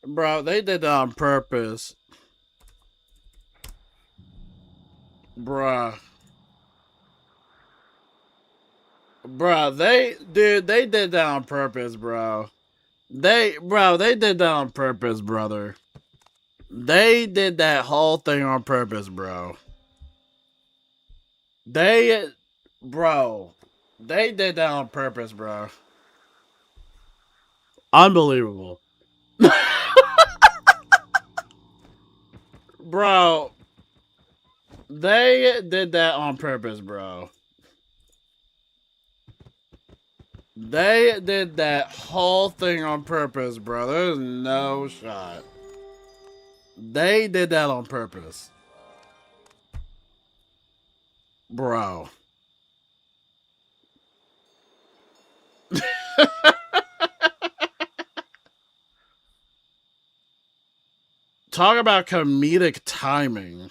Bro, they did that on purpose. Bruh. Bruh, they did that on purpose, bro. They did that on purpose, brother. They did that whole thing on purpose, bro. They, bro, they did that on purpose, bro. Unbelievable. Bro, they did that on purpose, bro. They did that whole thing on purpose, bro. There's no shot. They did that on purpose. Bro. Talk about comedic timing.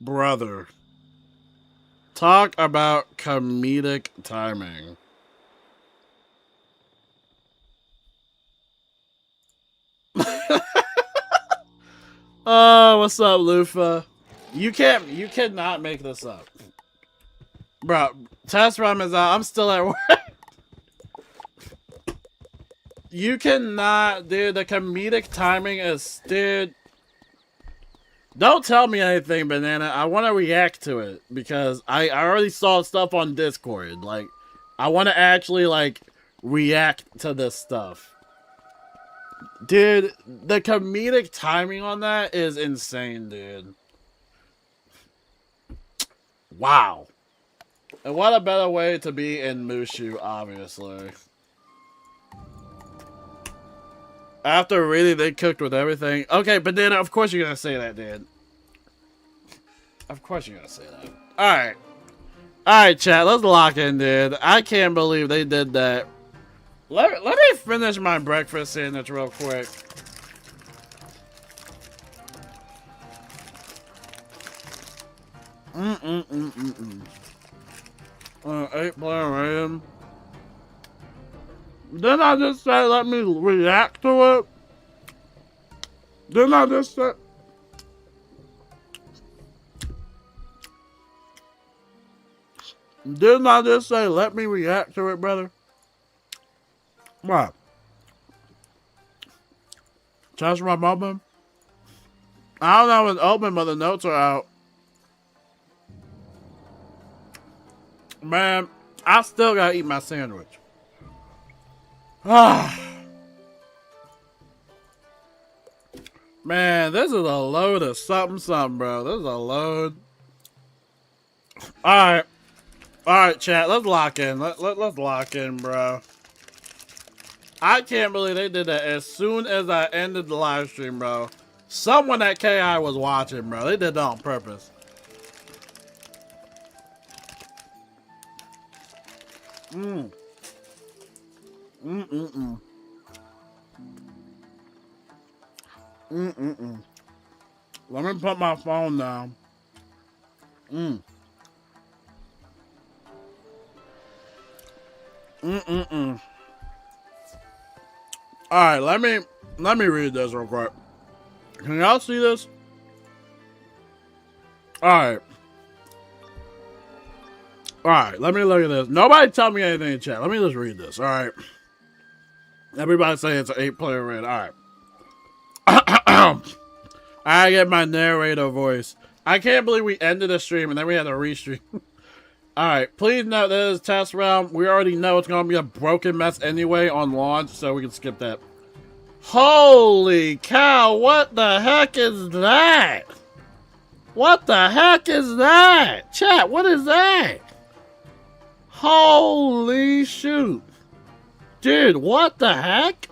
Brother. Talk about comedic timing. Oh, what's up, Lufa? You cannot make this up. Bro, test run is out. I'm still at work. You cannot, dude. The comedic timing is, dude. Don't tell me anything, Banana. I want to react to it because I already saw stuff on Discord. Like, I want to actually, like, react to this stuff. Dude, the comedic timing on that is insane, dude. Wow. And what a better way to be in Mushu, obviously. After really they cooked with everything. Okay, Banana, of course you're gonna say that, dude. Of course you're gonna say that. Alright. Alright, chat, let's lock in, dude. I can't believe they did that. Let me finish my breakfast sandwich real quick. Mm-mm-mm-mm-mm. 8-player random. Didn't I just say let me react to it? Didn't I just say... Didn't I just say let me react to it, brother? What? Test my open? I don't know if it's open, but the notes are out. Man, I still gotta eat my sandwich. Ah. Man, this is a load of something, bro. This is a load. Alright. Alright, chat. Let's lock in. Let's lock in, bro. I can't believe they did that as soon as I ended the live stream, bro. Someone at KI was watching, bro. They did that on purpose. Mm. Mm-mm-mm. Mm-mm-mm. Let me put my phone down. Mm. Mm-mm-mm. Alright, let me read this real quick. Can y'all see this? Alright. Alright, let me look at this. Nobody tell me anything in chat. Let me just read this. Alright. Everybody say it's an 8-player raid. Alright. I get my narrator voice. I can't believe we ended the stream and then we had to restream. Alright, please note that this test round. We already know it's going to be a broken mess anyway on launch, so we can skip that. Holy cow, what the heck is that? What the heck is that? Chat, what is that? Holy shoot. Dude, what the heck?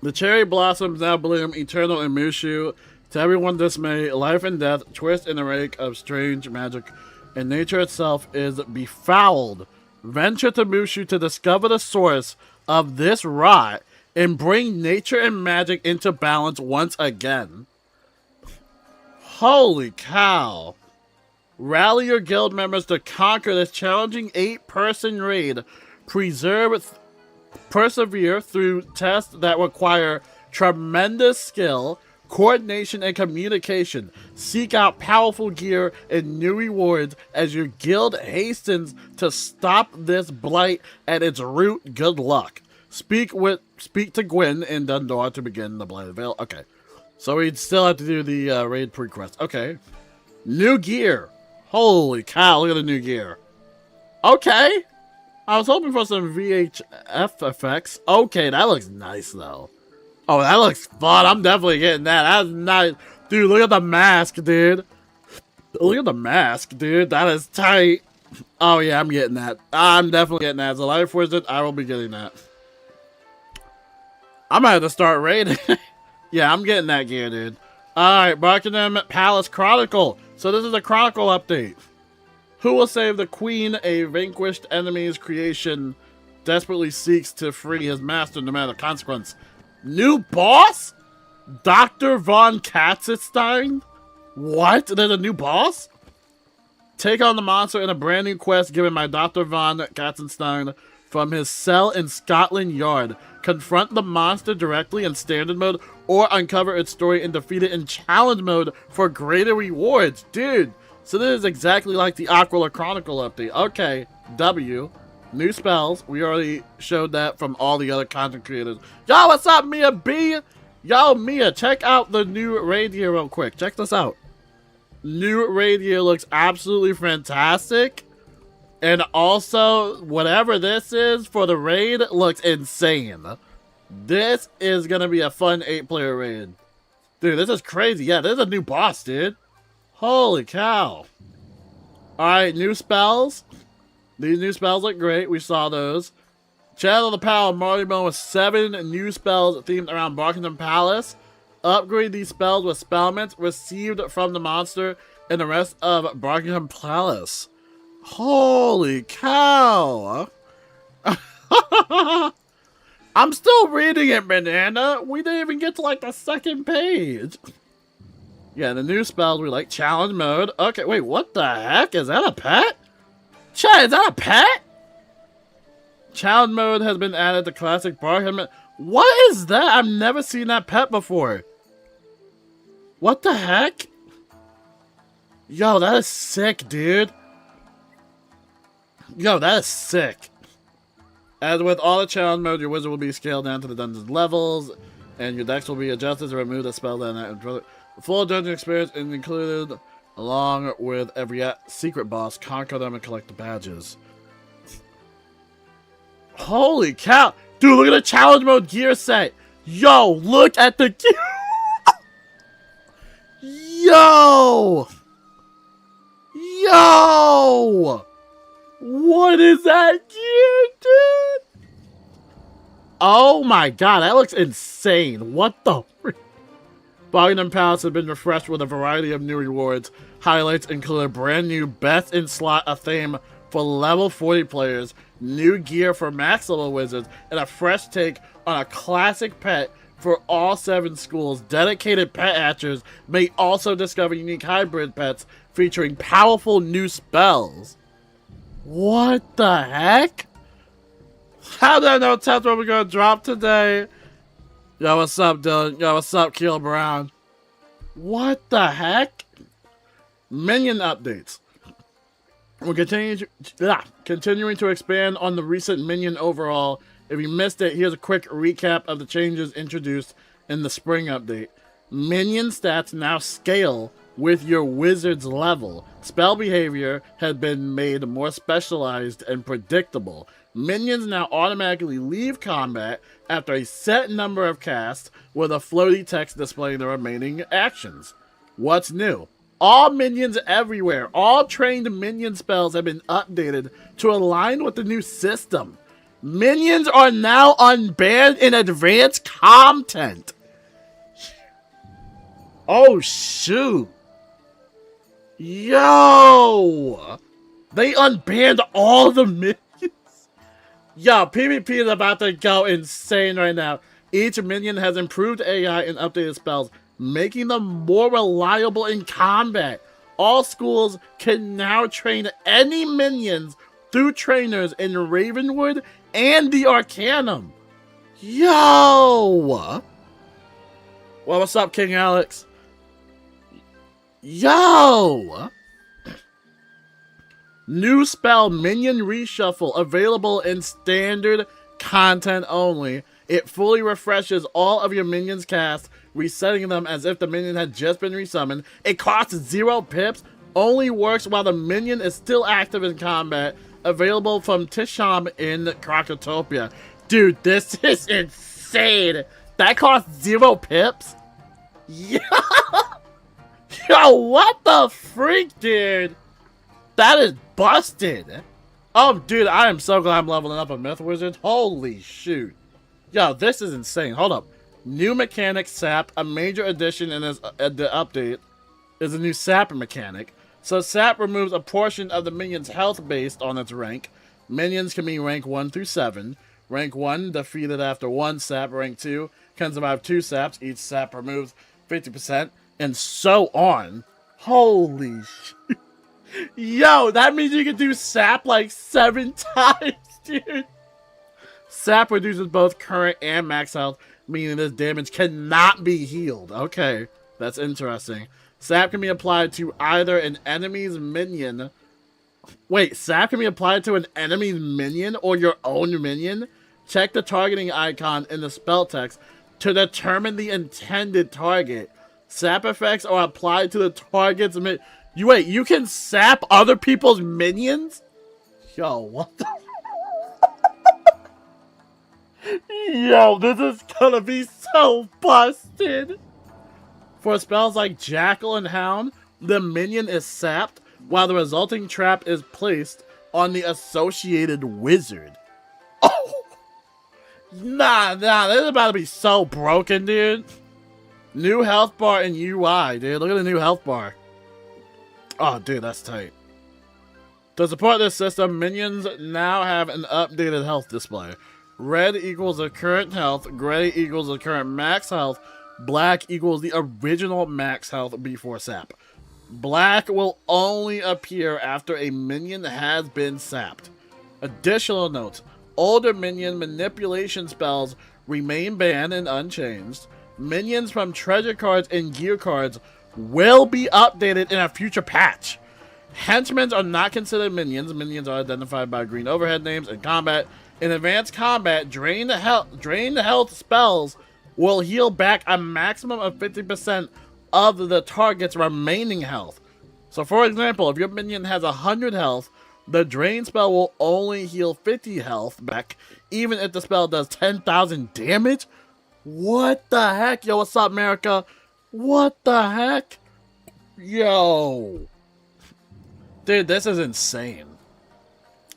The cherry blossoms now bloom, eternal in Mushu. To everyone's dismay, life and death twist in the wake of strange magic, and nature itself is befouled. Venture to Mushu to discover the source of this rot and bring nature and magic into balance once again. Holy cow. Rally your guild members to conquer this challenging 8-person raid. Preserve persevere through tests that require tremendous skill, coordination, and communication. Seek out powerful gear and new rewards as your guild hastens to stop this blight at its root. Good luck. Speak to Gwyn in Dundor to begin the Blighted Veil. Okay. So we'd still have to do the raid pre-quest. Okay. New gear. Holy cow, look at the new gear. Okay. I was hoping for some VHF effects. Okay, that looks nice, though. Oh, that looks fun. I'm definitely getting that. That's nice. Dude, look at the mask, dude. Look at the mask, dude. That is tight. Oh, yeah, I'm getting that. I'm definitely getting that. As a life wizard, I will be getting that. I'm gonna have to start raiding. Yeah, I'm getting that gear, dude. Alright, Barkingham Palace Chronicle. So this is a Chronicle update. Who will save the queen? A vanquished enemy's creation desperately seeks to free his master no matter the consequence. New boss? Dr. von Katzenstein? What? There's a new boss? Take on the monster in a brand new quest given by Dr. von Katzenstein from his cell in Scotland Yard. Confront the monster directly in standard mode or uncover its story and defeat it in challenge mode for greater rewards. Dude, so this is exactly like the Aquila Chronicle update. Okay, W. New spells. We already showed that from all the other content creators. Yo, what's up, Mia B? Yo, Mia, check out the new raid here real quick. Check this out. New raid here looks absolutely fantastic. And also, whatever this is for the raid looks insane. This is going to be a fun 8-player raid. Dude, this is crazy. Yeah, there's a new boss, dude. Holy cow. Alright, new spells. These new spells look great. We saw those. Channel the power of Marty Bone with 7 new spells themed around Barkingham Palace. Upgrade these spells with spellments received from the monster and the rest of Barkingham Palace. Holy cow. I'm still reading it, Banana. We didn't even get to like the second page. Yeah, the new spells we like. Challenge mode. Okay, wait, what the heck? Is that a pet? Chat, is that a pet? Challenge mode has been added to classic Barkingham. What is that? I've never seen that pet before. What the heck? Yo, that is sick, dude. Yo, that is sick. As with all the challenge modes, your wizard will be scaled down to the dungeon's levels, and your dex will be adjusted to remove the spell down that. The full dungeon experience is included, along with every secret boss. Conquer them and collect the badges. Holy cow! Dude, look at the challenge mode gear set! Yo, look at the gear! Yo! Yo! What is that gear, dude? Oh my god, that looks insane. What the frick? Barkingham Palace has been refreshed with a variety of new rewards. Highlights include a brand new Best in Slot, a theme for level 40 players, new gear for max level wizards, and a fresh take on a classic pet for all 7 schools. Dedicated pet hatchers may also discover unique hybrid pets featuring powerful new spells. What the heck? How did I know test what we're gonna drop today? Yo, what's up, Dylan? Yo, what's up, Keel Brown? What the heck? Minion updates. We're continuing to expand on the recent Minion overhaul. If you missed it, here's a quick recap of the changes introduced in the spring update. Minion stats now scale with your wizard's level. Spell behavior has been made more specialized and predictable. Minions now automatically leave combat after a set number of casts with a floaty text displaying the remaining actions. What's new? All minions everywhere, all trained minion spells have been updated to align with the new system. Minions are now unbanned in advanced content. Oh, shoot. Yo! They unbanned all the minions. Yo, PvP is about to go insane right now. Each minion has improved AI and updated spells, making them more reliable in combat. All schools can now train any minions through trainers in Ravenwood and the Arcanum. Yo! Well, what's up, King Alex? Yo! New spell Minion Reshuffle available in standard content only. It fully refreshes all of your minions cast, resetting them as if the minion had just been resummoned. It costs 0 pips, only works while the minion is still active in combat. Available from Tisham in Crocotopia. Dude, this is insane. That costs 0 pips? Yeah. Yo, what the freak, dude? That is busted. Oh, dude, I am so glad I'm leveling up a Myth Wizard. Holy shoot. Yo, this is insane. Hold up. New mechanic Sap, a major addition in this the update, is a new Sap mechanic. So Sap removes a portion of the minion's health based on its rank. Minions can be rank 1 through 7. Rank 1, defeated after 1 Sap. Rank 2, can survive 2 Saps. Each Sap removes 50%. And so on. Holy shit. Yo, that means you can do Sap like 7 times, dude. Sap reduces both current and max health, meaning this damage cannot be healed. Okay, that's interesting. Sap can be applied to either an enemy's minion. Wait, Sap can be applied to an enemy's minion or your own minion? Check the targeting icon in the spell text to determine the intended target. Sap effects are applied to the target's minion. Wait, you can sap other people's minions? Yo, what the... Yo, this is gonna be so busted. For spells like Jackal and Hound, the minion is sapped, while the resulting trap is placed on the associated wizard. Oh! Nah, this is about to be so broken, dude. New health bar in UI, dude. Look at the new health bar. Oh, dude, that's tight. To support this system, minions now have an updated health display. Red equals the current health, gray equals the current max health, black equals the original max health before sap. Black will only appear after a minion has been sapped. Additional notes: older minion manipulation spells remain banned and unchanged. Minions from treasure cards and gear cards will be updated in a future patch. Henchmen are not considered minions. Minions are identified by green overhead names in combat. In advanced combat, drain the health spells will heal back a maximum of 50% of the target's remaining health. So for example, if your minion has 100 health, the drain spell will only heal 50 health back, even if the spell does 10,000 damage? What the heck? Yo, what's up, America? What the heck? Yo. Dude, this is insane.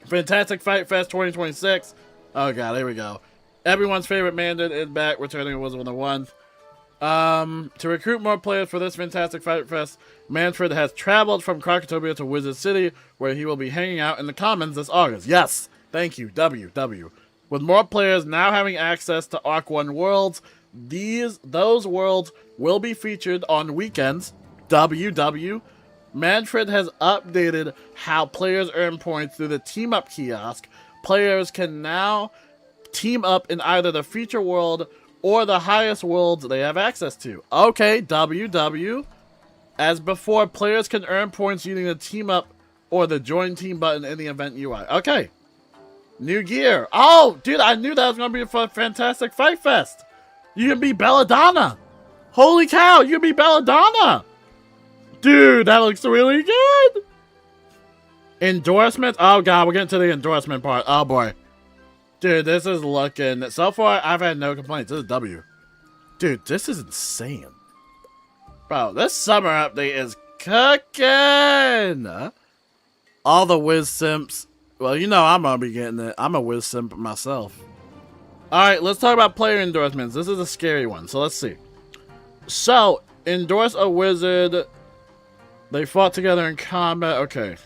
Fantastic Fight Fest 2026. Oh god, here we go. Everyone's favorite Mandarin is back, returning to Wizard101. To recruit more players for this Fantastic Fight Fest, Manfred has traveled from Crocotopia to Wizard City, where he will be hanging out in the Commons this August. Yes! Thank you, W. With more players now having access to Arc 1 worlds, those worlds will be featured on weekends. W. Manfred has updated how players earn points through the Team Up kiosk. Players can now team up in either the feature world or the highest worlds they have access to. Okay, W. As before, players can earn points using the Team Up or the Join Team button in the event UI. Okay. New gear. Oh, dude, I knew that was going to be a fantastic Fight Fest. You can be Belladonna. Holy cow, you can be Belladonna. Dude, that looks really good. Endorsement. Oh, God, we're getting to the endorsement part. Oh, boy. Dude, this is looking... So far, I've had no complaints. This is W. Dude, this is insane. Bro, this summer update is cooking. All the Wiz Simps. Well, you know I'm going to be getting it. I'm a Wiz Simp myself. Alright, let's talk about player endorsements. This is a scary one, so let's see. So, endorse a wizard... They fought together in combat. Okay.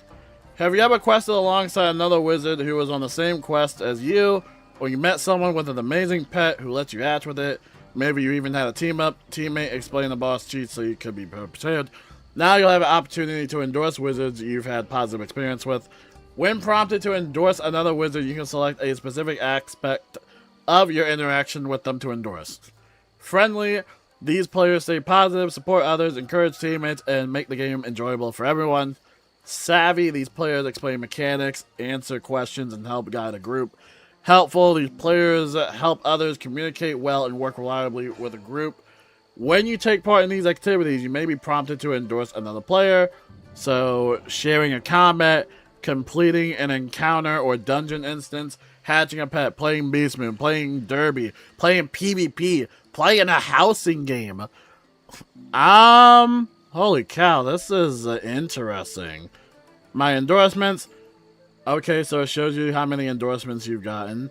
Have you ever quested alongside another wizard who was on the same quest as you? Or you met someone with an amazing pet who lets you hatch with it? Maybe you even had a teammate explain the boss cheats so you could be prepared. Now you'll have an opportunity to endorse wizards you've had positive experience with. When prompted to endorse another wizard, you can select a specific aspect of your interaction with them to endorse. Friendly, these players stay positive, support others, encourage teammates, and make the game enjoyable for everyone. Savvy, these players explain mechanics, answer questions, and help guide a group. Helpful, these players help others communicate well and work reliably with a group. When you take part in these activities, you may be prompted to endorse another player. So, sharing a combat, completing an encounter or dungeon instance, hatching a pet, playing Beast Moon, playing Derby, playing PvP, playing a housing game. Holy cow, this is interesting. My endorsements. Okay, so it shows you how many endorsements you've gotten.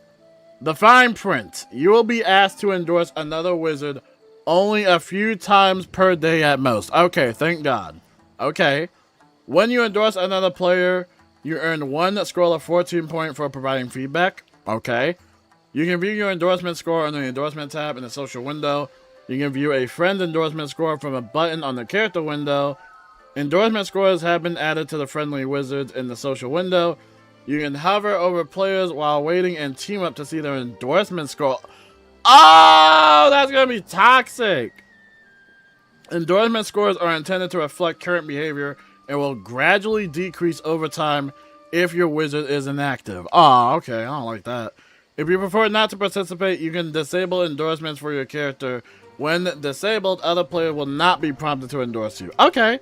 The fine print. You will be asked to endorse another wizard only a few times per day at most. Okay, thank God. Okay. When you endorse another player, you earn 1 scroll of 14 point for providing feedback. Okay. You can view your endorsement score under the endorsement tab in the social window. You can view a friend's endorsement score from a button on the character window. Endorsement scores have been added to the friendly wizards in the social window. You can hover over players while waiting and team up to see their endorsement score. Oh, that's going to be toxic. Endorsement scores are intended to reflect current behavior and will gradually decrease over time if your wizard is inactive. Oh, okay. I don't like that. If you prefer not to participate, you can disable endorsements for your character. When disabled, other players will not be prompted to endorse you. Okay.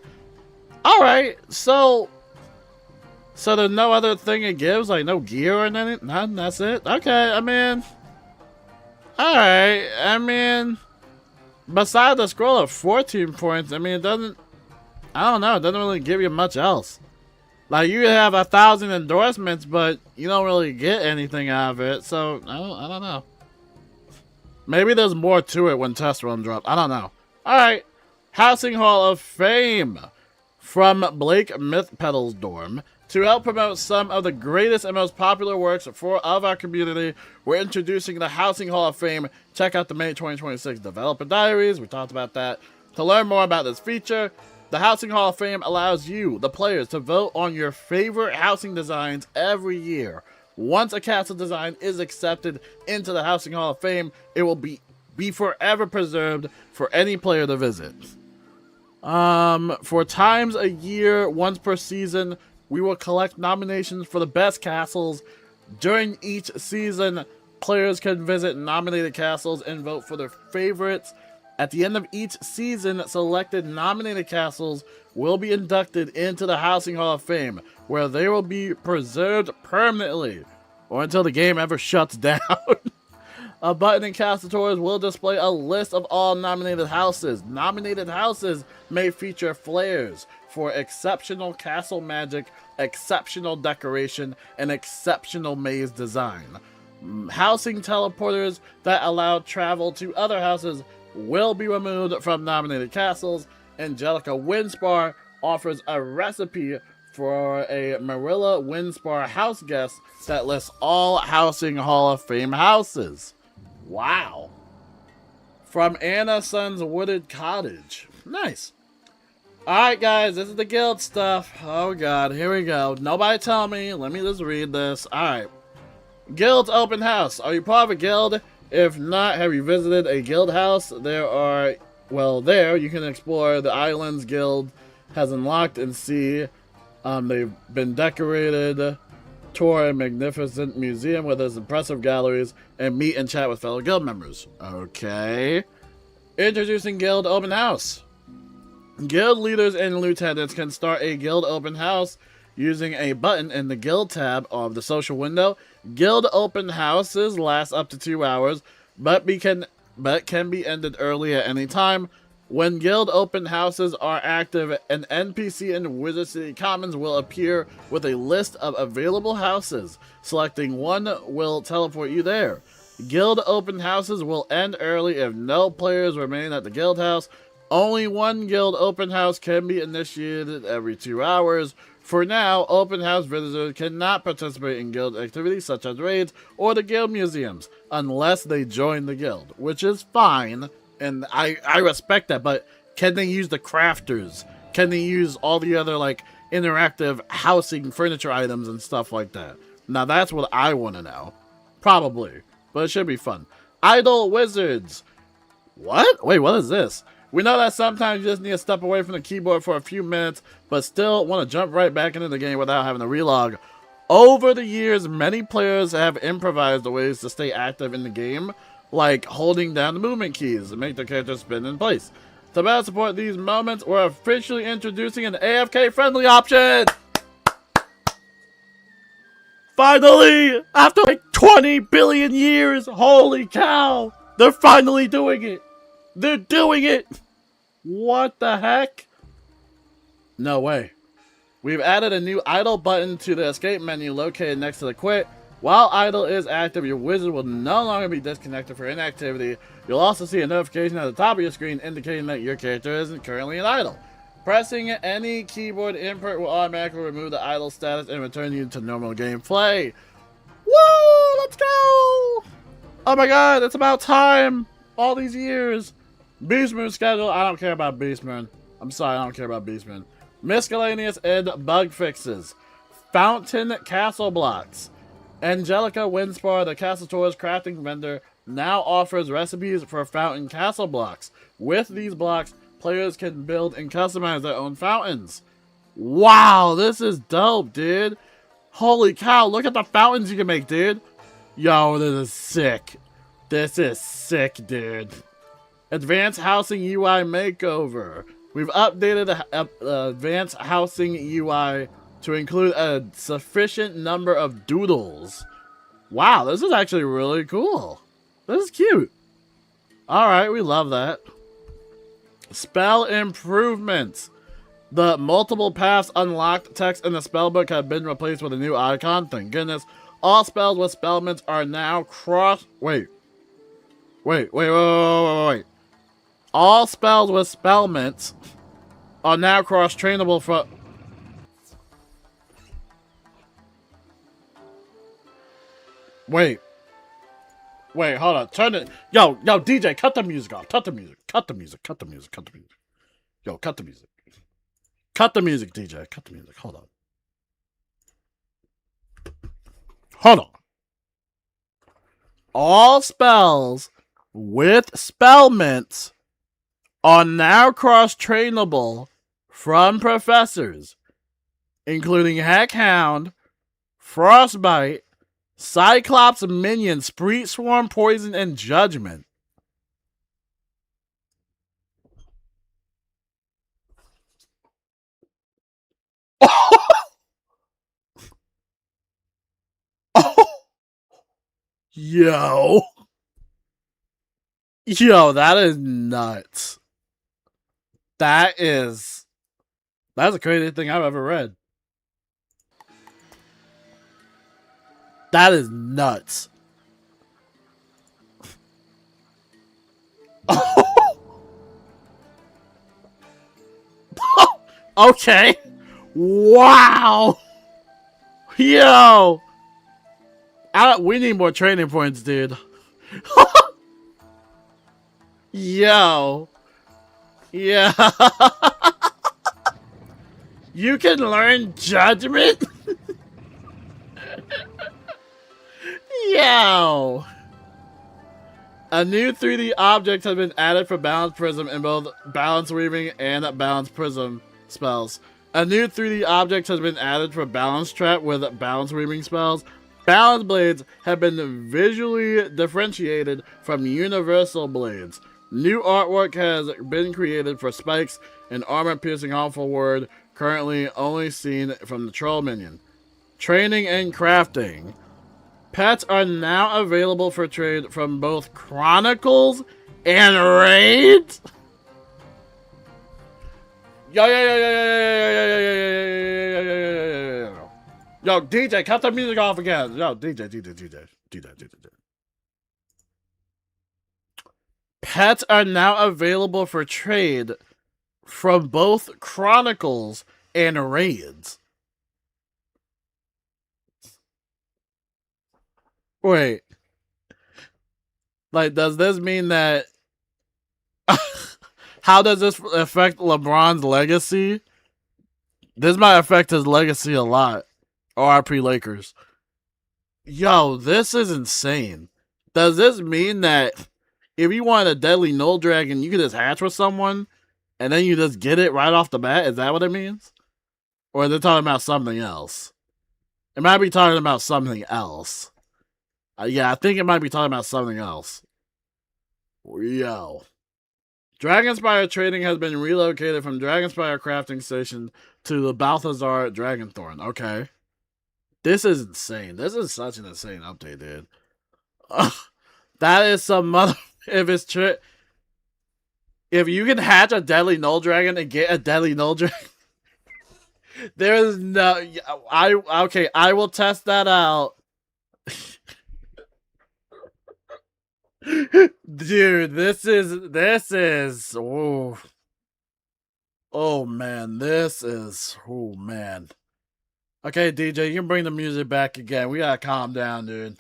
Alright. So there's no other thing it gives? Like no gear or anything? Nothing? That's it? Okay. I mean... Alright. I mean... Besides the scroll of 14 points, I mean, it doesn't... I don't know. It doesn't really give you much else. Like, you have 1,000 endorsements, but you don't really get anything out of it. So, I don't know. Maybe there's more to it when test run drops. I don't know. Alright. Housing Hall of Fame. From Blake Mythpetal's dorm. To help promote some of the greatest and most popular works of our community, we're introducing the Housing Hall of Fame. Check out the May 2026 Developer Diaries. We talked about that. To learn more about this feature, the Housing Hall of Fame allows you, the players, to vote on your favorite housing designs every year. Once a castle design is accepted into the Housing Hall of Fame, it will be forever preserved for any player to visit. For times a year, once per season, we will collect nominations for the best castles. During each season, players can visit nominated castles and vote for their favorites. At the end of each season, selected nominated castles will be inducted into the Housing Hall of Fame, where they will be preserved permanently, or until the game ever shuts down. A button in Castle Tours will display a list of all nominated houses. Nominated houses may feature flares for exceptional castle magic, exceptional decoration, and exceptional maze design. Housing teleporters that allow travel to other houses will be removed from nominated castles. Angelica Windspar offers a recipe for a Marilla Windspar house guest that lists all Housing Hall of Fame houses. Wow. From Anna Son's Wooded Cottage. Nice. Alright guys, this is the guild stuff. Oh god, here we go. Nobody tell me. Let me just read this. Alright. Guild's open house. Are you part of a guild? If not, have you visited a guild house? There you can explore the islands guild has unlocked and see. They've been decorated. Tour a magnificent museum with its impressive galleries, and meet and chat with fellow guild members. Okay. Introducing Guild Open House. Guild leaders and lieutenants can start a guild open house using a button in the guild tab of the social window. Guild open houses last up to 2 hours, but can be ended early at any time. When guild open houses are active, an NPC in Wizard City Commons will appear with a list of available houses. Selecting one will teleport you there. Guild open houses will end early if no players remain at the guild house. Only one guild open house can be initiated every 2 hours. For now, open house visitors cannot participate in guild activities such as raids or the guild museums unless they join the guild, which is fine. And I respect that, but can they use the crafters? Can they use all the other, like, interactive housing furniture items and stuff like that? Now, that's what I want to know. Probably. but it should be fun. Idle Wizards. What? Wait, what is this? We know that sometimes you just need to step away from the keyboard for a few minutes, but still want to jump right back into the game without having to relog. Over the years, many players have improvised ways to stay active in the game, like holding down the movement keys to make the character spin in place. To better support these moments, we're officially introducing an AFK-friendly option! Finally! After like 20 billion years! Holy cow! They're finally doing it! They're doing it! What the heck? No way. We've added a new idle button to the escape menu located next to the quit. While idle is active, your wizard will no longer be disconnected for inactivity. You'll also see a notification at the top of your screen indicating that your character isn't currently in idle. Pressing any keyboard input will automatically remove the idle status and return you to normal gameplay. Woo! Let's go! Oh my god, it's about time! All these years! Beast Moon schedule, I don't care about Beast Moon. I'm sorry, I don't care about Beast Moon. Miscellaneous and bug fixes. Fountain castle blocks. Angelica Windspar, the Castle Tours crafting vendor, now offers recipes for fountain castle blocks. With these blocks, players can build and customize their own fountains. Wow, this is dope, dude. Holy cow, look at the fountains you can make, dude. Yo, this is sick. This is sick, dude. Advanced Housing UI Makeover. We've updated the Advanced Housing UI to include a sufficient number of doodles. Wow, this is actually really cool. This is cute. Alright, we love that. Spell improvements. The multiple paths unlocked text in the spellbook have been replaced with a new icon. Thank goodness. All spells with spellments are now cross... Wait. All spells with spellments are now cross-trainable from... Wait, hold on. Turn it. Yo, DJ, cut the music off. Cut the music. Yo, cut the music. Cut the music, DJ. Cut the music. Hold on. All spells with spellments are now cross-trainable from professors, including Heckhound, Frostbite, Cyclops, Minion, Spree Swarm, Poison, and Judgment. Yo, that is nuts. That's the craziest thing I've ever read. That is nuts. Okay. Wow. Yo. We need more training points, dude. Yo. Yeah. You can learn judgment? Yo. A new 3D object has been added for Balance Prism in both Balance Weaving and Balance Prism spells. A new 3D object has been added for Balance Trap with Balance Weaving spells. Balance Blades have been visually differentiated from Universal Blades. New artwork has been created for Spikes, an armor-piercing awful word currently only seen from the Troll Minion. Training and crafting. Pets are now available for trade from both Chronicles and Raids. Yo, DJ, cut the music off again. Yo, DJ. Pets are now available for trade from both Chronicles and Raids. Wait. Like, does this mean that... How does this affect LeBron's legacy? This might affect his legacy a lot. RIP Lakers. Yo, this is insane. Does this mean that if you want a deadly null dragon, you can just hatch with someone and then you just get it right off the bat? Is that what it means? Or is it talking about something else? It might be talking about something else. Yeah, I think it might be talking about something else. Yo. Dragonspire trading has been relocated from Dragonspire crafting station to the Balthazar Dragonthorn. Okay. This is insane. This is such an insane update, dude. That is some mother... If it's true... If you can hatch a deadly null dragon and get a deadly null dragon... There is no... Okay, I will test that out. Dude, this is... Oh, man. This is... Oh, man. Okay, DJ, you can bring the music back again. We gotta calm down, dude.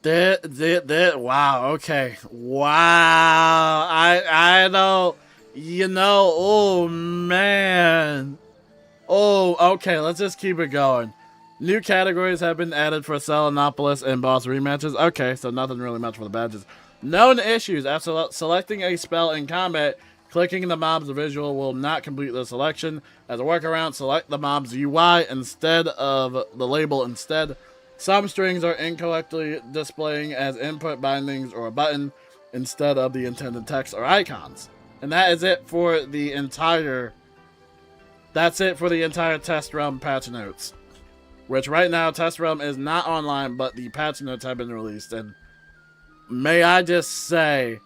Wow, okay. Wow. I know. You know, oh, man. Oh, okay, let's just keep it going. New categories have been added for Selenopolis and boss rematches. Okay, so nothing really much for the badges. Known issues. After selecting a spell in combat, clicking the mob's visual will not complete the selection. As a workaround, select the mob's UI instead of the label instead. Some strings are incorrectly displaying as input bindings or a button instead of the intended text or icons. And that is it for the entire... That's it for the entire Test Realm patch notes. Which right now, Test Realm is not online, but the patch notes have been released. And may I just say...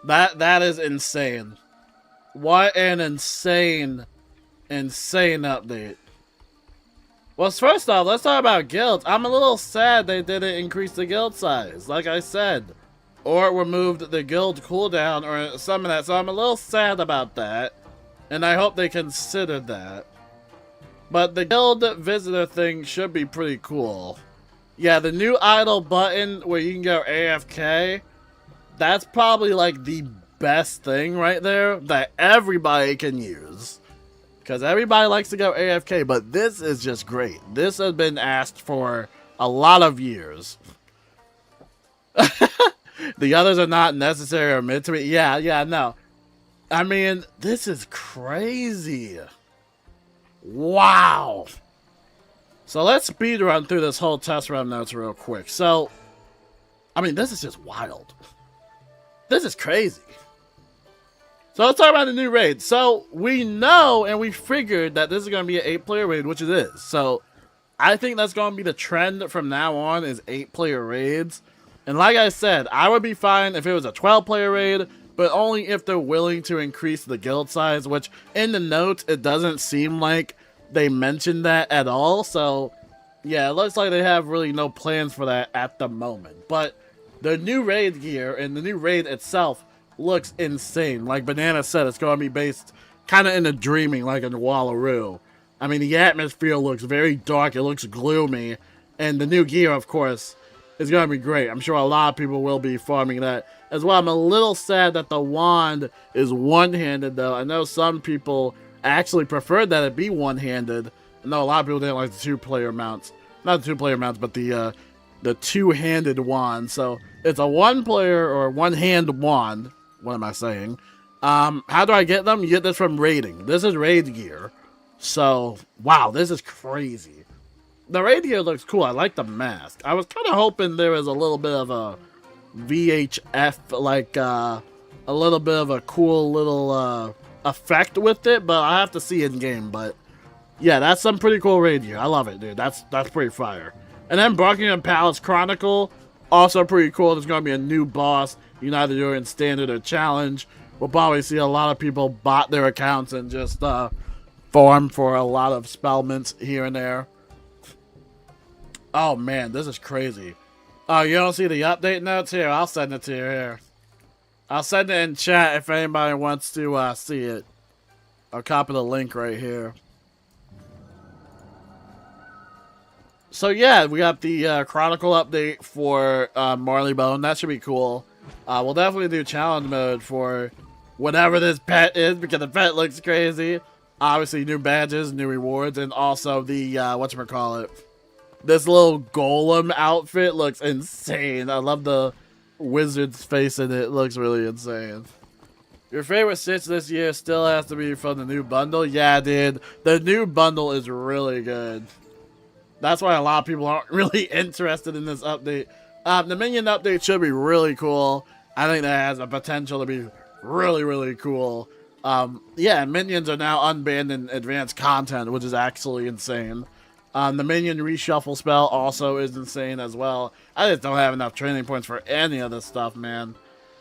That is insane. What an insane update. Well, first off, let's talk about guilds. I'm a little sad they didn't increase the guild size, like I said. Or removed the guild cooldown or some of that. So I'm a little sad about that. And I hope they considered that. But the guild visitor thing should be pretty cool. Yeah, the new idle button where you can go AFK. That's probably like the best thing right there that everybody can use. Because everybody likes to go AFK, but this is just great. This has been asked for a lot of years. The others are not necessary or meant to be. Yeah, no. I mean, this is crazy. Wow. So let's speed run through this whole test run notes real quick. So, I mean, this is just wild. This is crazy. So let's talk about the new raid. So we know and we figured that this is going to be an 8-player raid, which it is. So I think that's going to be the trend from now on is 8-player raids. And like I said, I would be fine if it was a 12-player raid, but only if they're willing to increase the guild size, which in the notes, it doesn't seem like they mentioned that at all. So yeah, it looks like they have really no plans for that at the moment. But the new raid gear and the new raid itself looks insane. Like Banana said, it's going to be based kind of in a dreaming, like in Wallaroo. I mean, the atmosphere looks very dark. It looks gloomy. And the new gear, of course, is going to be great. I'm sure a lot of people will be farming that as well. I'm a little sad that the wand is one-handed, though. I know some people actually preferred that it be one-handed. I know a lot of people didn't like the two-player mounts. Not the two-player mounts, but the two-handed wand. So it's a one-player or one-hand wand. What am I saying? How do I get them? You get this from raiding. This is raid gear. So, wow, this is crazy. The raid gear looks cool. I like the mask. I was kind of hoping there was a little bit of a VHF, like a little bit of a cool little effect with it, but I have to see in game. But yeah, that's some pretty cool raid gear. I love it, dude. That's pretty fire. And then Barkingham Palace Chronicle, also pretty cool. There's going to be a new boss. You can either do it in standard or challenge. We'll probably see a lot of people bot their accounts and just farm for a lot of spellments here and there. Oh man, this is crazy. Oh, you don't see the update notes? Here, I'll send it to you here. I'll send it in chat if anybody wants to see it. I'll copy the link right here. So yeah, we got the Chronicle update for Marleybone. That should be cool. We'll definitely do challenge mode for whatever this pet is because the pet looks crazy. Obviously, new badges, new rewards, and also the, whatchamacallit. This little golem outfit looks insane. I love the wizard's face in it. It looks really insane. Your favorite stitch this year still has to be from the new bundle? Yeah, dude. The new bundle is really good. That's why a lot of people aren't really interested in this update. The Minion update should be really cool. I think that has the potential to be really, really cool. Yeah, Minions are now unbanned in advanced content, which is actually insane. The Minion reshuffle spell also is insane as well. I just don't have enough training points for any of this stuff, man.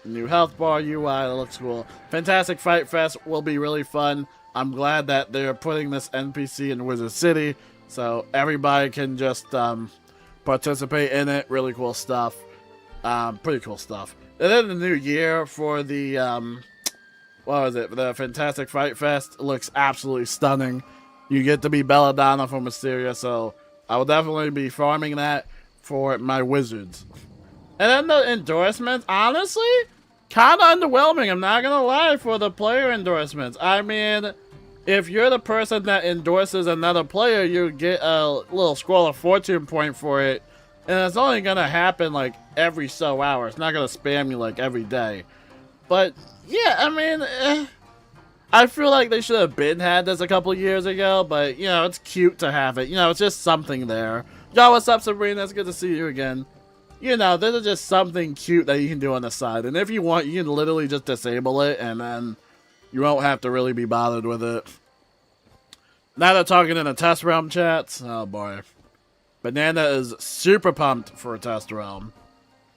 New health bar UI, that looks cool. Fantastic Fight Fest will be really fun. I'm glad that they're putting this NPC in Wizard City, so everybody can just participate in it. Really cool stuff. Pretty cool stuff. And then the new year for the, what was it? The Fantastic Fight Fest looks absolutely stunning. You get to be Belladonna for Mysteria, so I will definitely be farming that for my wizards. And then the endorsements, honestly, kind of underwhelming. I'm not going to lie for the player endorsements. I mean, if you're the person that endorses another player, you get a little scroll of fortune point for it. And it's only going to happen like every so hours. It's not going to spam you like every day. But yeah, I mean, I feel like they should have had this a couple years ago. But, you know, it's cute to have it. You know, it's just something there. Yo, what's up, Sabrina? It's good to see you again. You know, this is just something cute that you can do on the side. And if you want, you can literally just disable it. And then you won't have to really be bothered with it. Now they're talking in the test realm chats. Oh, boy. Banana is super pumped for a test realm.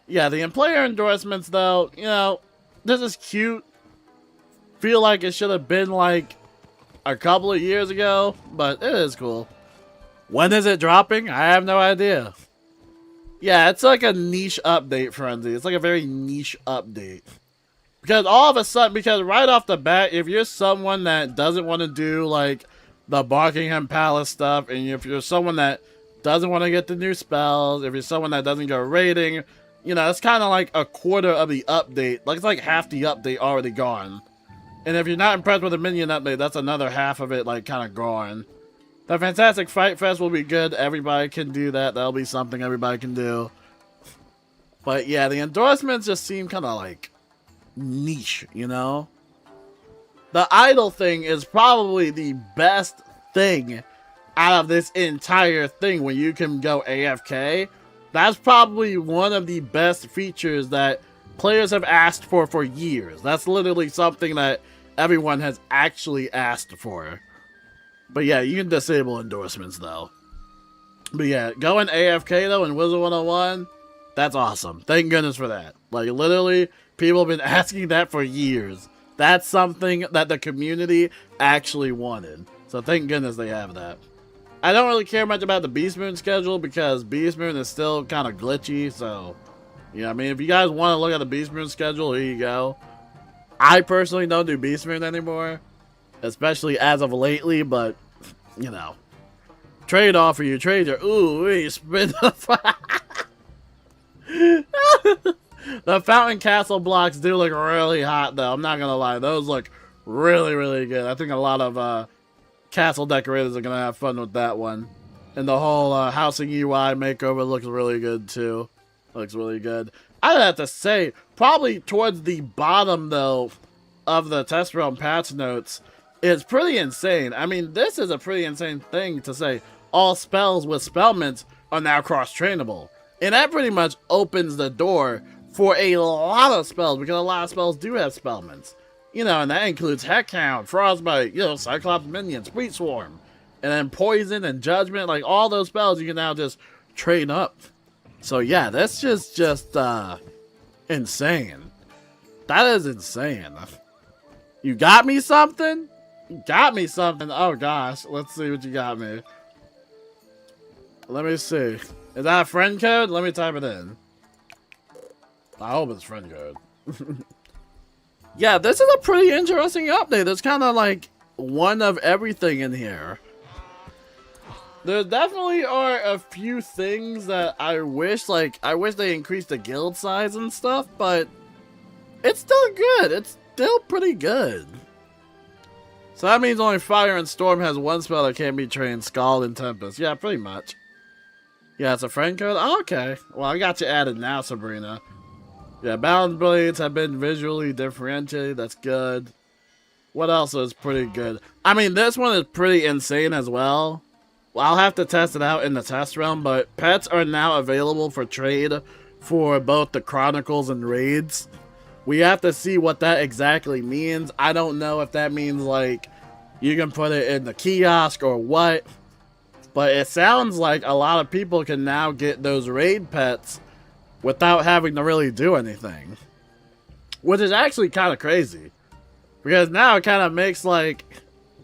Yeah, the player endorsements, though, you know, this is cute. Feel like it should have been, like, a couple of years ago. But it is cool. When is it dropping? I have no idea. Yeah, it's like a niche update, Frenzy. It's like a very niche update. Because all of a sudden, because right off the bat, if you're someone that doesn't want to do, like, the Barkingham Palace stuff, and if you're someone that doesn't want to get the new spells, if you're someone that doesn't go raiding, you know, it's kind of like a quarter of the update. Like, it's like half the update already gone. And if you're not impressed with the Minion update, that's another half of it, like, kind of gone. The Fantastic Fight Fest will be good. Everybody can do that. That'll be something everybody can do. But yeah, the endorsements just seem kind of like niche, you know? The idol thing is probably the best thing out of this entire thing when you can go AFK. That's probably one of the best features that players have asked for years. That's literally something that everyone has actually asked for. But yeah, you can disable endorsements though. But yeah, going AFK though in Wizard101, that's awesome. Thank goodness for that. Like literally, people have been asking that for years. That's something that the community actually wanted. So thank goodness they have that. I don't really care much about the Beast Moon schedule because Beast Moon is still kind of glitchy. So, yeah, I mean, if you guys want to look at the Beast Moon schedule, here you go. I personally don't do Beast Moon anymore, especially as of lately, but, you know. Trade offer you, trade your, ooh, we spin the The Fountain Castle blocks do look really hot, though. I'm not going to lie. Those look really, really good. I think a lot of castle decorators are going to have fun with that one. And the whole housing UI makeover looks really good, too. Looks really good. I'd have to say, probably towards the bottom, though, of the Test Realm patch notes, it's pretty insane. I mean, this is a pretty insane thing to say. All spells with spellments are now cross-trainable. And that pretty much opens the door for a lot of spells, because a lot of spells do have spellments. You know, and that includes Heckhound, Frostbite, you know, Cyclops Minion, Sweet Swarm, and then Poison and Judgment. Like, all those spells you can now just train up. So, yeah, that's just insane. That is insane. You got me something? You got me something. Oh, gosh. Let's see what you got me. Let me see. Is that a friend code? Let me type it in. I hope it's friend code. Yeah, this is a pretty interesting update. There's kind of like one of everything in here. There definitely are a few things that I wish they increased the guild size and stuff, but it's still good. It's still pretty good. So that means only Fire and Storm has one spell that can't be trained, Scald and Tempest. Yeah, pretty much. Yeah, it's a friend code? Oh, okay. Well, I got you added now, Sabrina. Yeah, Balance Blades have been visually differentiated. That's good. What else is pretty good? I mean, this one is pretty insane as well. Well, I'll have to test it out in the test realm, but pets are now available for trade for both the Chronicles and Raids. We have to see what that exactly means. I don't know if that means, like, you can put it in the kiosk or what. But it sounds like a lot of people can now get those raid pets without having to really do anything. Which is actually kind of crazy. Because now it kind of makes, like,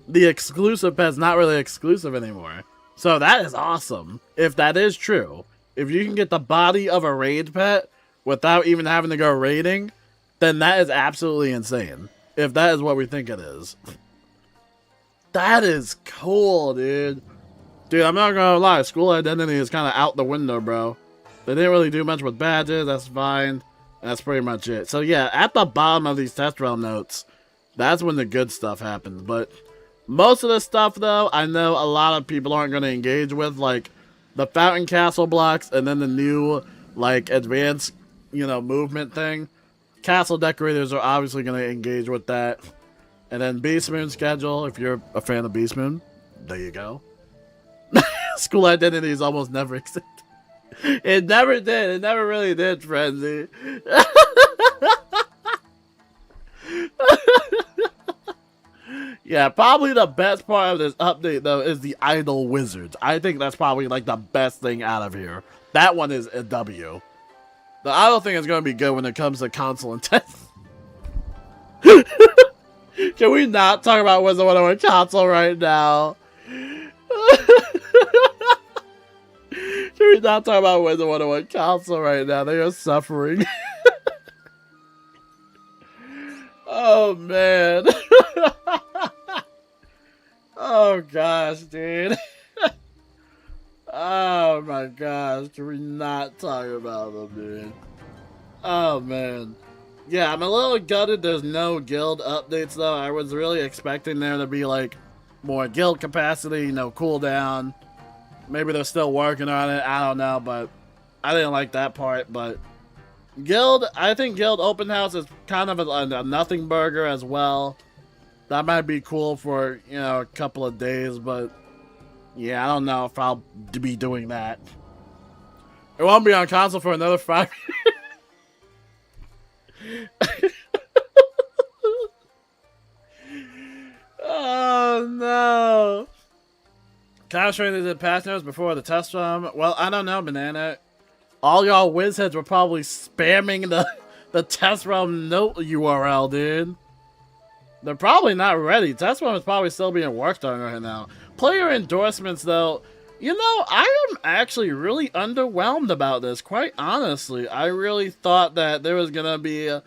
the exclusive pets not really exclusive anymore. So that is awesome. If that is true. If you can get the body of a raid pet without even having to go raiding, then that is absolutely insane. If that is what we think it is. That is cool, dude. Dude, I'm not gonna lie. School identity is kind of out the window, bro. They didn't really do much with badges. That's fine. That's pretty much it. So yeah, at the bottom of these test realm notes, that's when the good stuff happens. But most of the stuff, though, I know a lot of people aren't going to engage with, like the Fountain Castle blocks and then the new, like, advanced, you know, movement thing. Castle decorators are obviously going to engage with that. And then Beast Moon schedule, if you're a fan of Beast Moon, there you go. School identities almost never existed. It never did. It never really did, Frenzy. Yeah, probably the best part of this update, though, is the Idle Wizards. I think that's probably, like, the best thing out of here. That one is a W. The Idle thing is going to be good when it comes to console and test. Can we not talk about Wizard101 console right now? Can we not talk about Wizard101 console right now? They are suffering. Oh, man. Oh, gosh, dude. Oh, my gosh. Can we not talk about them, dude? Oh, man. Yeah, I'm a little gutted there's no guild updates, though. I was really expecting there to be, like, more guild capacity, no cooldown. Maybe they're still working on it. I don't know, but I didn't like that part. But guild, I think guild open house is kind of a nothing burger as well. That might be cool for, you know, a couple of days, but yeah, I don't know if I'll be doing that. It won't be on console for another 5 years. Oh no. Concentrated the patch notes before the test run. Well, I don't know, Banana. All y'all whizheads were probably spamming the test realm note URL, dude. They're probably not ready. Test realm is probably still being worked on right now. Player endorsements, though, you know, I am actually really underwhelmed about this, quite honestly. I really thought that there was going to be a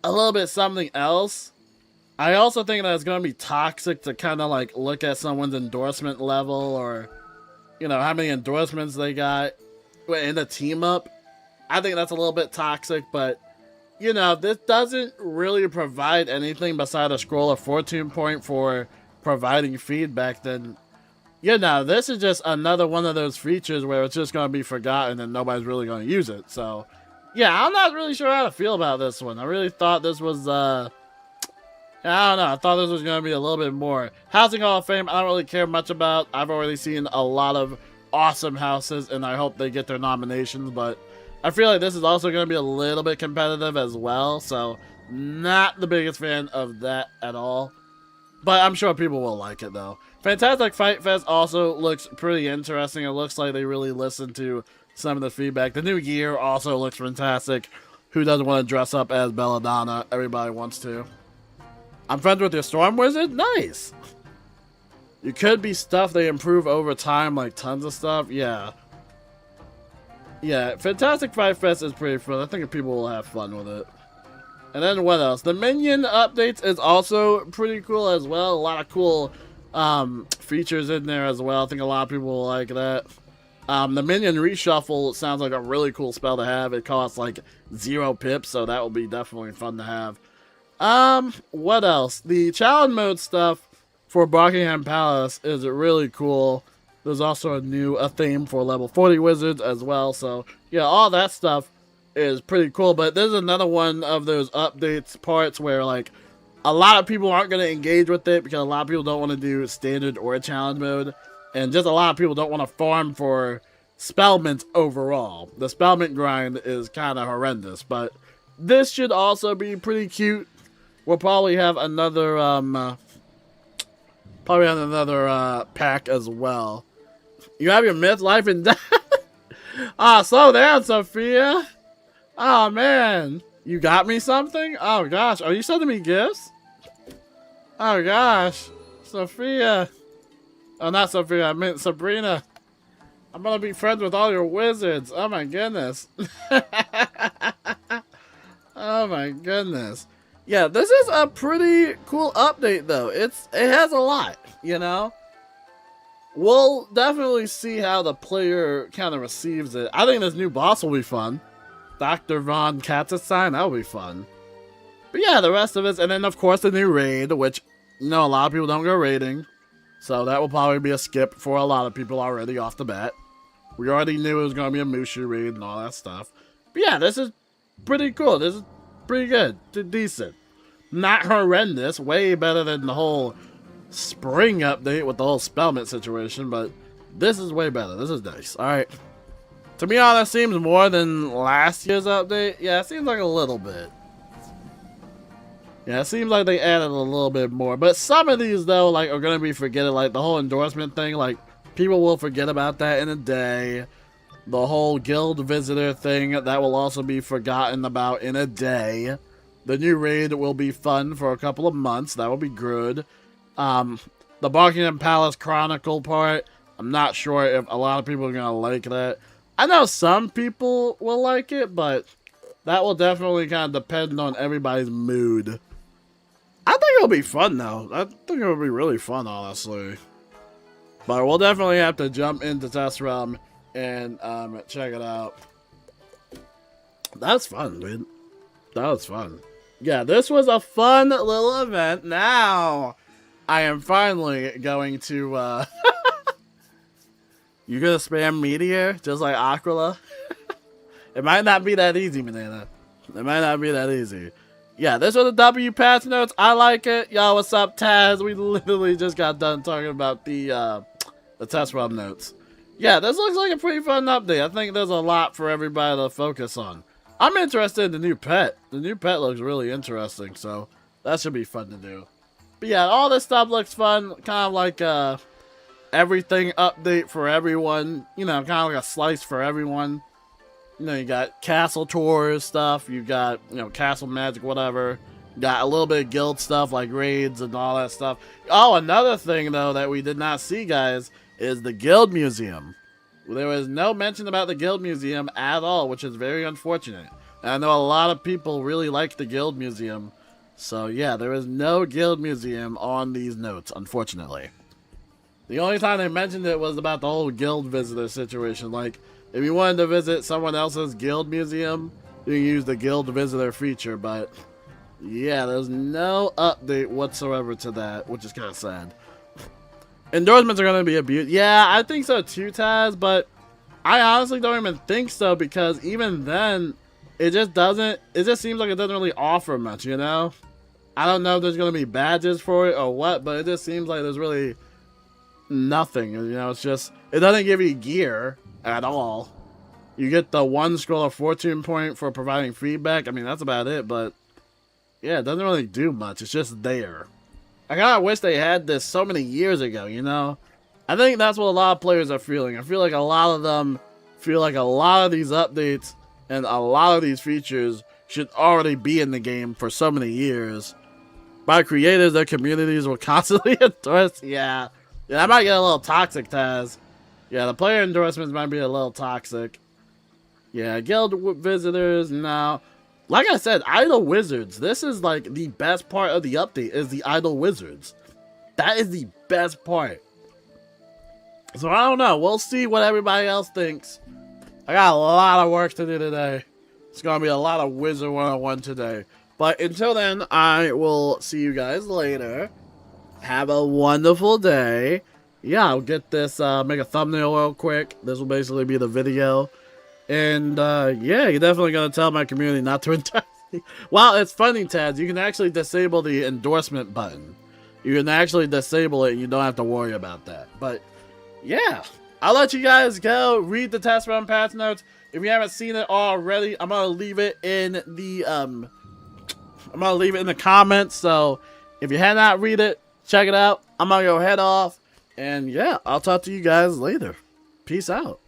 little bit something else. I also think that it's going to be toxic to kind of, like, look at someone's endorsement level or, you know, how many endorsements they got in a team up. I think that's a little bit toxic, but, you know, this doesn't really provide anything beside a scroll of fortune point for providing feedback. Then, you know, this is just another one of those features where it's just going to be forgotten and nobody's really going to use it. So, yeah, I'm not really sure how to feel about this one. I really thought this was, I don't know. I thought this was going to be a little bit more. Housing Hall of Fame, I don't really care much about. I've already seen a lot of awesome houses, and I hope they get their nominations, but I feel like this is also going to be a little bit competitive as well, so not the biggest fan of that at all. But I'm sure people will like it, though. Fantastic Fight Fest also looks pretty interesting. It looks like they really listened to some of the feedback. The new gear also looks fantastic. Who doesn't want to dress up as Belladonna? Everybody wants to. I'm friends with your Storm Wizard? Nice! You could be stuff they improve over time, like tons of stuff. Yeah. Yeah, Fantastic Fight Fest is pretty fun. I think people will have fun with it. And then what else? The Minion updates is also pretty cool as well. A lot of cool features in there as well. I think a lot of people will like that. The Minion Reshuffle sounds like a really cool spell to have. It costs like 0 pips, so that will be definitely fun to have. What else? The challenge mode stuff, for Barkingham Palace is really cool. There's also a theme for level 40 wizards as well. So yeah, all that stuff is pretty cool. But there's another one of those updates parts where like a lot of people aren't going to engage with it because a lot of people don't want to do standard or challenge mode, and just a lot of people don't want to farm for spellmint overall. The spellmint grind is kind of horrendous, but this should also be pretty cute. We'll probably have another pack as well. You have your myth, life, and death. Ah, slow down, Sophia. Oh man, you got me something? Oh gosh, are you sending me gifts? Oh gosh, Sophia. Oh, not Sophia, I meant Sabrina. I'm gonna be friends with all your wizards. Oh my goodness. Oh my goodness. Yeah, this is a pretty cool update though. It has a lot, you know? We'll definitely see how the player kind of receives it. I think this new boss will be fun. Dr. Von Katzenstein, that'll be fun. But yeah, the rest of it, and then of course the new raid, which, you know, a lot of people don't go raiding. So that will probably be a skip for a lot of people already off the bat. We already knew it was going to be a Mushu raid and all that stuff. But yeah, this is pretty cool. This is pretty good. Decent. Not horrendous. Way better than the whole spring update with the whole spellmint situation. But this is way better. This is nice. Alright. To be honest, seems more than last year's update. Yeah, it seems like a little bit. Yeah, it seems like they added a little bit more. But some of these, though, like, are going to be forgetted. Like, the whole endorsement thing, like, people will forget about that in a day. The whole guild visitor thing, that will also be forgotten about in a day. The new raid will be fun for a couple of months. That will be good. The Barkingham Palace Chronicle part, I'm not sure if a lot of people are going to like that. I know some people will like it, but that will definitely kind of depend on everybody's mood. I think it'll be fun, though. I think it'll be really fun, honestly. But we'll definitely have to jump into Test Realm and check it out. That's fun, dude. That was fun. Yeah, this was a fun little event. Now, I am finally going to... You gonna spam Meteor, just like Aquila? It might not be that easy, Banana. It might not be that easy. Yeah, this was the W patch notes. I like it. Y'all, what's up, Taz? We literally just got done talking about the test run notes. Yeah, this looks like a pretty fun update. I think there's a lot for everybody to focus on. I'm interested in the new pet. The new pet looks really interesting, so that should be fun to do. But yeah, all this stuff looks fun. Kind of like everything update for everyone. You know, kind of like a slice for everyone. You know, you got castle tours stuff. You got, you know, castle magic, whatever. You got a little bit of guild stuff like raids and all that stuff. Oh, another thing, though, that we did not see, guys, is the guild museum. There was no mention about the guild museum at all, which is very unfortunate. And I know a lot of people really like the guild museum. So, yeah, there is no guild museum on these notes, unfortunately. The only time they mentioned it was about the whole guild visitor situation. Like, if you wanted to visit someone else's guild museum, you can use the guild visitor feature. But, yeah, there's no update whatsoever to that, which is kind of sad. Endorsements are going to be abused. Yeah, I think so too, Taz. But I honestly don't even think so, because even then, it just seems like it doesn't really offer much, you know? I don't know if there's going to be badges for it or what, but it just seems like there's really nothing. You know, it's just, it doesn't give you gear at all. You get the 1 scroll of fortune point for providing feedback. I mean, that's about it, but yeah, it doesn't really do much. It's just there. I kind of wish they had this so many years ago, you know? I think that's what a lot of players are feeling. I feel like a lot of them feel like a lot of these updates and a lot of these features should already be in the game for so many years. By creators, their communities will constantly endorse. Yeah, that might get a little toxic, Taz. Yeah, the player endorsements might be a little toxic. Yeah, guild visitors, no. Like I said, idle wizards. This is like the best part of the update is the idle wizards. That is the best part. So I don't know. We'll see what everybody else thinks. I got a lot of work to do today. It's going to be a lot of Wizard101 today. But until then, I will see you guys later. Have a wonderful day. Yeah, I'll get this, make a thumbnail real quick. This will basically be the video. And, yeah, you're definitely going to tell my community not to endorse me. Well, it's funny, Tads. You can actually disable the endorsement button. You can actually disable it and you don't have to worry about that. But, yeah. I'll let you guys go. Read the test run patch notes. If you haven't seen it already, I'm going to leave it in the, comments. So, if you had not read it, check it out. I'm going to go head off. And, yeah, I'll talk to you guys later. Peace out.